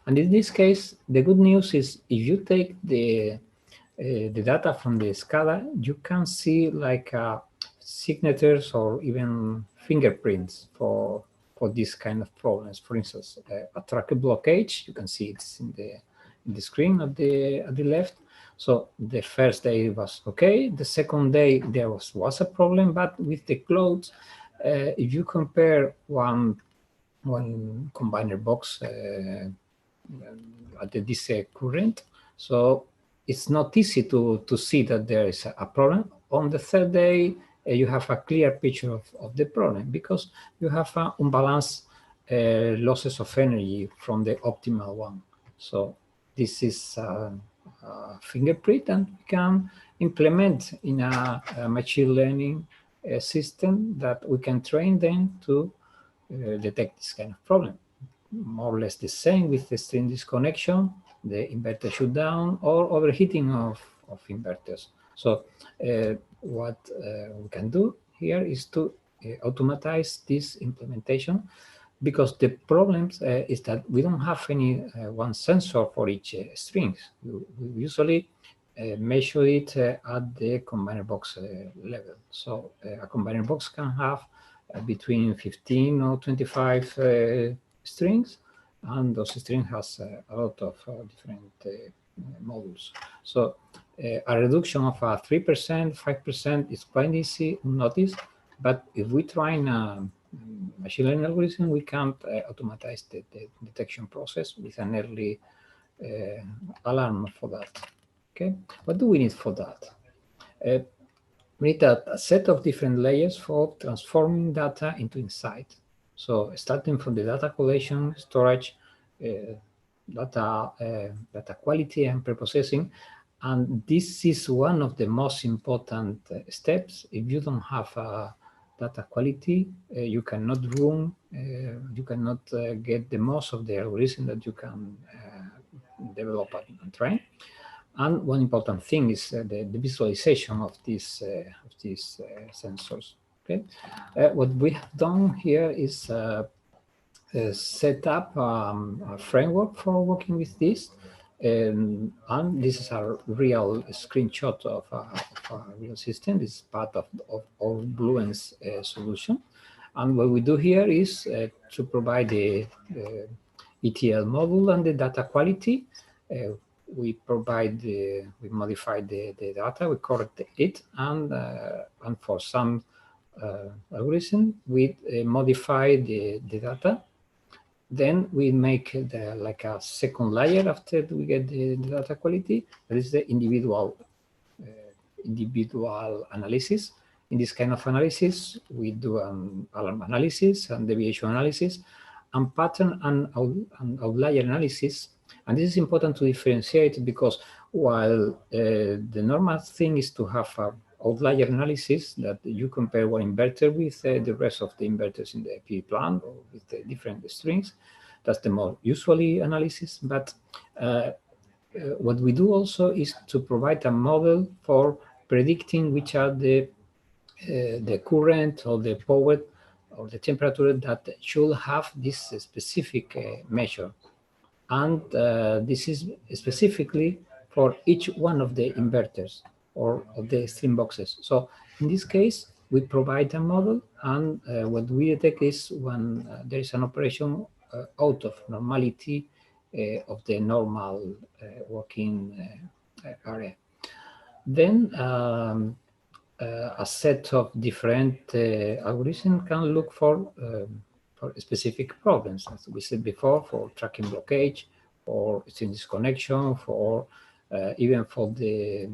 And in this case, the good news is if you take the data from the SCADA, you can see like signatures or even fingerprints for this kind of problems. For instance, a tracker blockage, you can see it's in the screen at the left. So the first day was okay. The second day there was a problem, but with the clouds, if you compare one combiner box at this current, so it's not easy to see that there is a problem. On the third day, you have a clear picture of the problem, because you have unbalanced losses of energy from the optimal one. So this is a fingerprint, and we can implement in a machine learning system that we can train them to detect this kind of problem. More or less the same with the string disconnection, the inverter shutdown, or overheating of inverters. So what we can do here is to automatize this implementation, because the problem is that we don't have any one sensor for each string. We usually measure it at the combiner box level. So a combiner box can have between 15 or 25 strings, and those strings has a lot of different modules. So a reduction of 3%, 5% is quite easy to notice, but if we try a machine learning algorithm, we can't automatize the detection process with an early alarm for that. Okay, what do we need for that? We need a set of different layers for transforming data into insight. So starting from the data collection, storage, data quality, and preprocessing. And this is one of the most important steps. If you don't have data quality, you cannot run, you cannot get the most of the algorithm that you can develop and train. And one important thing is the visualization of these sensors. Okay, what we have done here is set up a framework for working with this, and this is a real screenshot of a real system. This is part of Bluent's solution. And what we do here is to provide the ETL model and the data quality. We modify the data, we correct it, and for some algorithm, we modify the data. Then we make like a second layer after we get the data quality. That is the individual analysis. In this kind of analysis, we do alarm analysis and deviation analysis, and pattern and outlier analysis. And this is important to differentiate because while the normal thing is to have an outlier analysis that you compare one inverter with the rest of the inverters in the PV plant or with the different strings, that's the more usually analysis. But what we do also is to provide a model for predicting which are the current or the power or the temperature that should have this specific measure. And this is specifically for each one of the inverters or of the stream boxes. So in this case, we provide a model, and what we detect is when there is an operation out of normality of the normal working area. Then a set of different algorithms can look for specific problems, as we said before, for tracking blockage, for stream disconnection, for even for the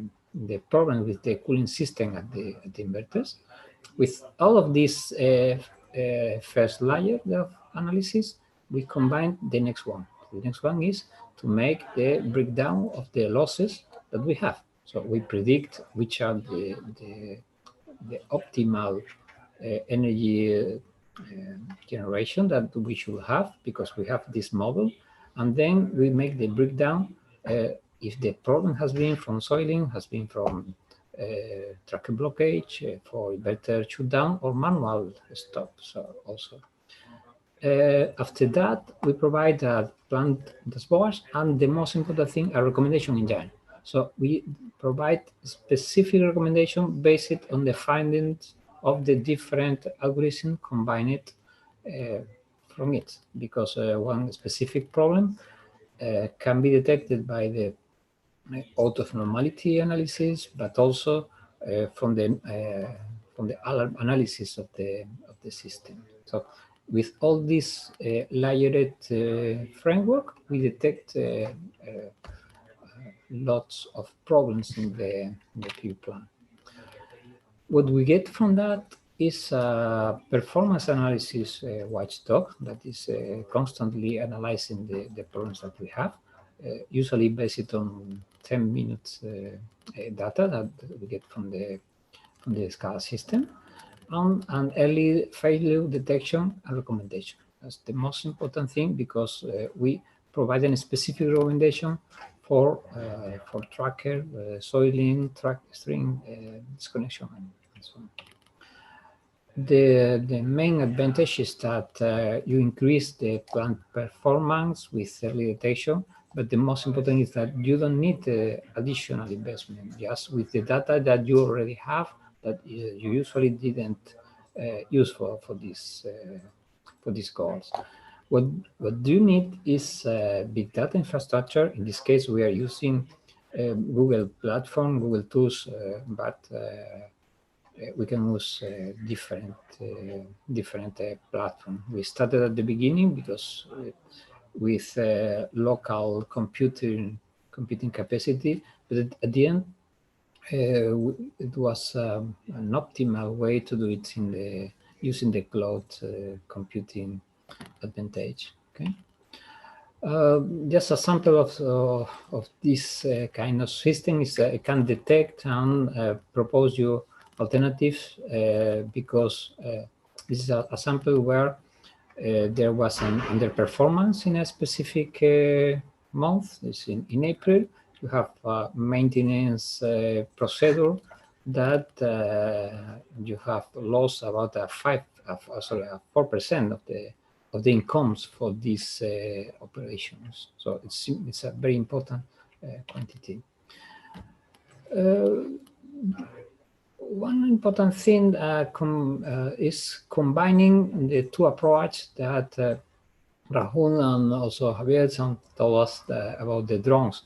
problem with the cooling system at the inverters. With all of these first layer of analysis, we combine the next one. The next one is to make the breakdown of the losses that we have. So we predict which are the optimal energy generation that we should have because we have this model, and then we make the breakdown if the problem has been from soiling, has been from tracker blockage, for inverter shutdown or manual stops also. After that, we provide a plant dashboard, and the most important thing, a recommendation engine. So we provide specific recommendation based on the findings of the different algorithms combined from it, because one specific problem can be detected by the out of normality analysis, but also from the alarm analysis of the system. So with all this layered framework, we detect lots of problems in the PV plant. What we get from that is a performance analysis watchdog that is constantly analyzing the problems that we have, usually based on 10 minutes data that we get from the SCADA system, and an early failure detection and recommendation. That's the most important thing, because we provide a specific recommendation for tracker, soiling, track string disconnection, and so on. The main advantage is that you increase the plant performance with early detection, but the most important is that you don't need additional investment. Just with the data that you already have, that you usually didn't use for these goals. What you need is big data infrastructure. In this case, we are using Google platform, Google tools, but we can use different platforms. We started at the beginning because with local computing capacity, but at the end, it was an optimal way to do it in using the cloud computing advantage. Okay. Just a sample of this kind of system is it can detect and propose you alternatives because this is a sample where there was an underperformance in a specific month. It's in April. You have a maintenance procedure that you have lost about 4% of the incomes for these operations. So it's a very important quantity. One important thing is combining the two approaches that Rahul and also Javier told us about the drones.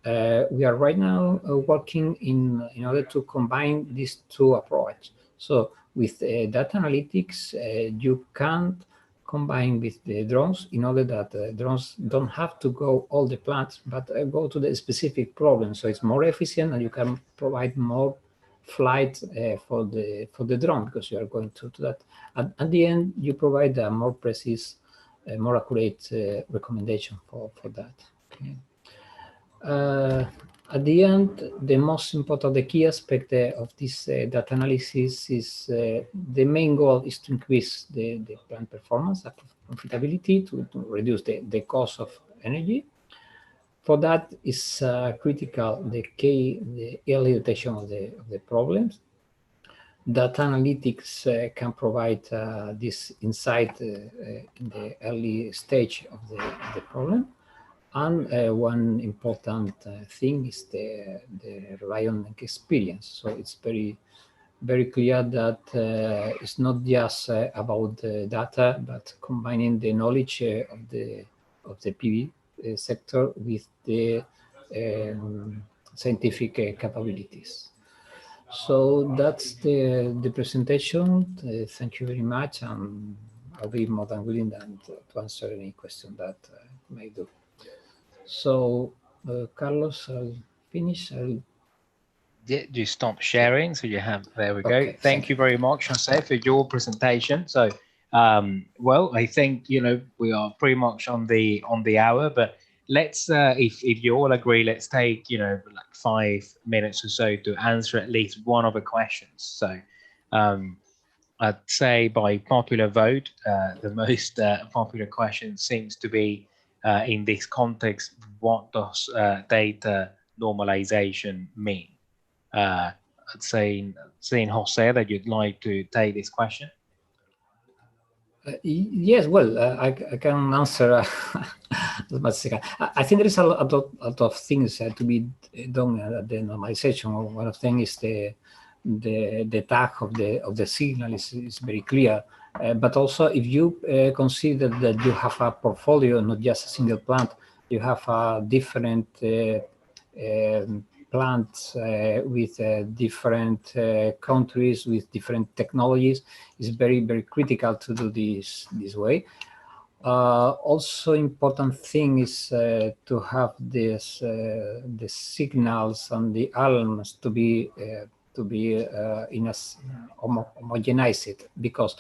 We are right now working in order to combine these two approaches. So with data analytics, you can combine with the drones in order that drones don't have to go all the plants, but go to the specific problem. So it's more efficient, and you can provide more flight for the drone because you are going to that. At the end, you provide a more precise more accurate recommendation for that. Okay. At the end, the most important, the key aspect of this data analysis is the main goal is to increase the plant performance, profitability, to reduce the cost of energy. For that is critical the early detection of the problems. Data analytics can provide this insight in the early stage of the problem. And one important thing is the rely on experience. So it's very clear that it's not just about the data, but combining the knowledge of the PV sector with the scientific capabilities. So that's the presentation. Thank you very much, and I'll be more than willing to answer any question that may do. So, Carlos, I'll finish. Yeah, you stop sharing, so you have, there we go. Okay, Thank you very much, Jose, for your presentation. So, well, I think, you know, we are pretty much on the hour, but let's, if you all agree, let's take, you know, like 5 minutes or so to answer at least one of the questions. So, I'd say by popular vote, the most popular question seems to be, in this context, what does data normalization mean? I'd say, Jose, that you'd like to take this question. Yes, well, I can answer as much as I can. I think there is a lot of things to be done at the normalization. One of them is the tag of the signal is very clear. But also, if you consider that you have a portfolio, not just a single plant, you have different plants with different countries, with different technologies, is very critical to do this way. Also important thing is to have this the signals and the alarms to be in a homogenized, because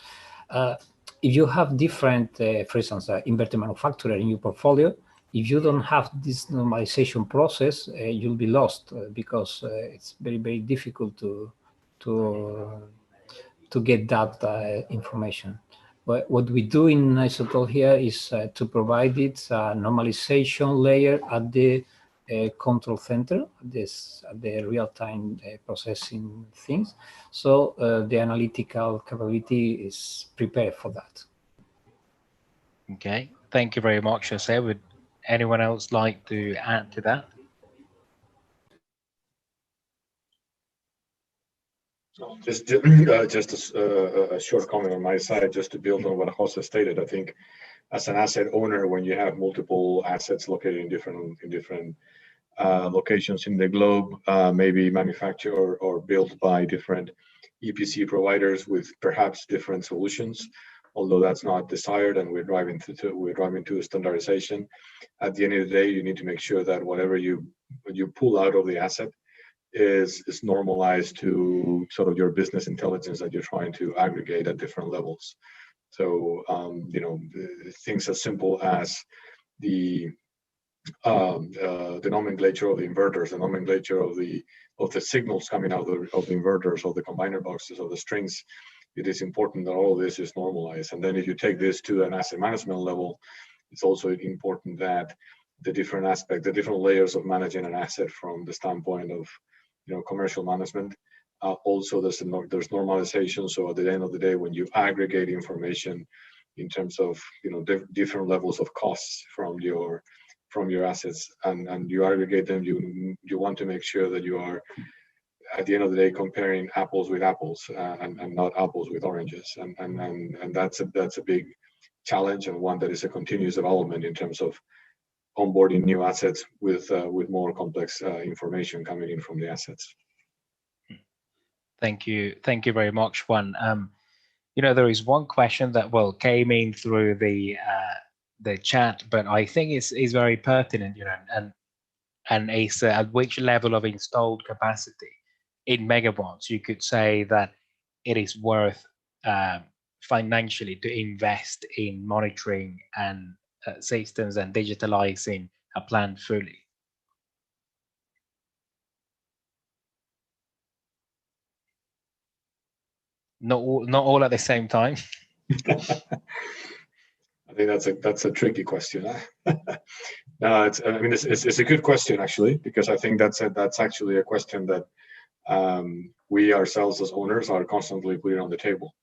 if you have different, for instance, inverter manufacturer in your portfolio, if you don't have this normalization process, you'll be lost because it's very difficult to get that information. But what we do in Isotope here is to provide it a normalization layer at the control center, at the real-time processing things. So the analytical capability is prepared for that. Okay, thank you very much, Jose. Would anyone else like to add to that? Just a short comment on my side, just to build on what Jose stated. I think as an asset owner, when you have multiple assets located in different locations in the globe, maybe manufactured or built by different EPC providers with perhaps different solutions, although that's not desired, and we're driving to standardization. At the end of the day, you need to make sure that whatever you pull out of the asset is normalized to sort of your business intelligence that you're trying to aggregate at different levels. So you know, things as simple as the nomenclature of the inverters, the nomenclature of the signals coming out of the inverters, or the combiner boxes, or the strings. It is important that all of this is normalized. And then if you take this to an asset management level, it's also important that the different aspects, the different layers of managing an asset from the standpoint of, you know, commercial management. Also, there's normalization. So at the end of the day, when you aggregate information in terms of, you know, different levels of costs from your assets, and you aggregate them, you want to make sure that you are, at the end of the day, comparing apples with apples and not apples with oranges. And that's a big challenge, and one that is a continuous development in terms of onboarding new assets with more complex information coming in from the assets. Thank you very much, Juan. You know, there is one question that came in through the chat, but I think is very pertinent. You know, and is at which level of installed capacity in megawatts you could say that it is worth financially to invest in monitoring and systems and digitalizing a plant fully? Not all at the same time. I think that's a tricky question. No, it's a good question actually, because I think that's actually a question that we ourselves as owners are constantly putting on the table.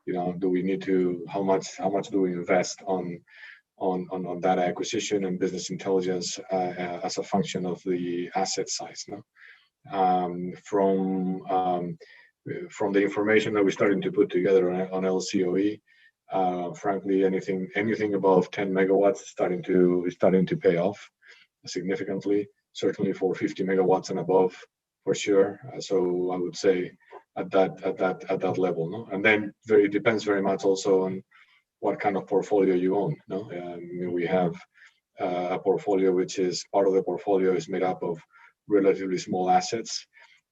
Do we need to? How much do we invest on data acquisition and business intelligence as a function of the asset size? No? From the information that we're starting to put together on LCOE, frankly, anything above 10 megawatts is starting to pay off significantly. Certainly for 50 megawatts and above, for sure. So I would say at that level, no. And then it depends very much also on what kind of portfolio you own. No, we have a portfolio which is part of the portfolio is made up of relatively small assets,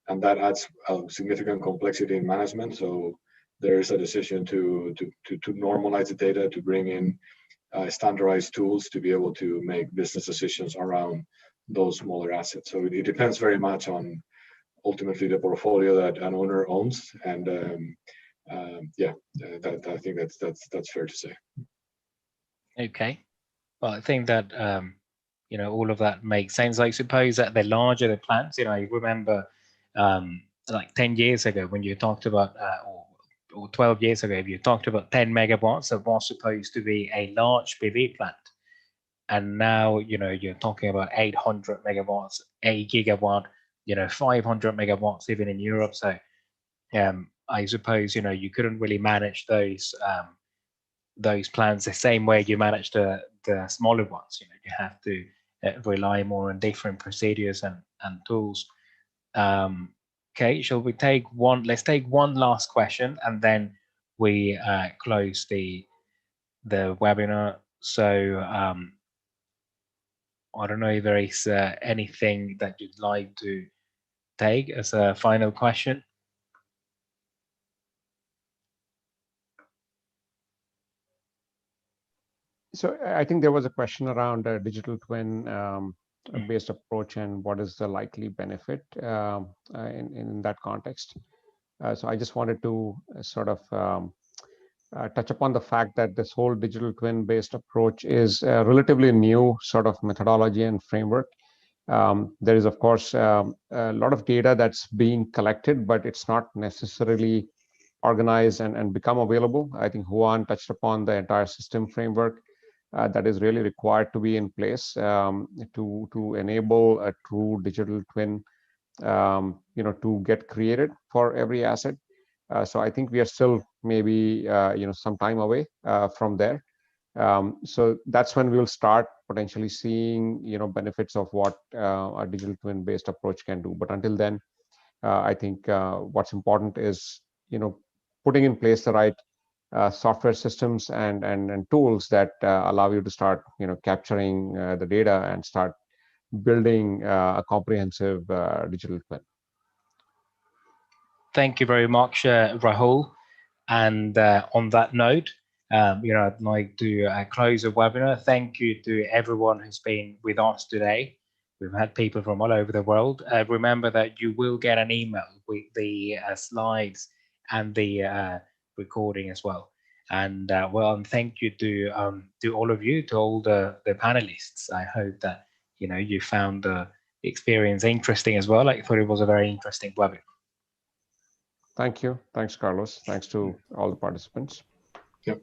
and that adds a significant complexity in management. So there is a decision to normalize the data, to bring in standardized tools to be able to make business decisions around those smaller assets. So it depends very much on ultimately the portfolio that an owner owns, and I think that's fair to say. Okay, well, I think that all of that makes sense. I suppose that the larger the plants, I remember like 10 years ago when you talked about, or 12 years ago, if you talked about 10 megawatts, that was supposed to be a large PV plant. And now, you're talking about 800 megawatts, 8 gigawatt, 500 megawatts even in Europe. So I suppose, you couldn't really manage those plans the same way you manage the smaller ones. You have to rely more on different procedures and tools. Okay, shall we take one? Let's take one last question, and then we close the webinar. So I don't know if there is anything that you'd like to take as a final question. So I think there was a question around a digital twin based approach and what is the likely benefit in that context. So I just wanted to sort of touch upon the fact that this whole digital twin based approach is a relatively new sort of methodology and framework. There is, of course, a lot of data that's being collected, but it's not necessarily organized and become available. I think Juan touched upon the entire system framework that is really required to be in place to enable a true digital twin, to get created for every asset. So I think we are still maybe some time away from there. So that's when we'll start potentially seeing benefits of what a digital twin based approach can do. But until then, I think what's important is putting in place the right software systems and tools that allow you to start capturing the data and start building a comprehensive digital twin. Thank you very much, Rahul. And on that note, I'd like to close the webinar. Thank you to everyone who's been with us today. We've had people from all over the world. Remember that you will get an email with the slides and the recording as well. And and thank you to all of you, to all the panelists. I hope that you found the experience interesting as well. I thought it was a very interesting webinar. Thank you. Thanks, Carlos. Thanks to all the participants. Yep.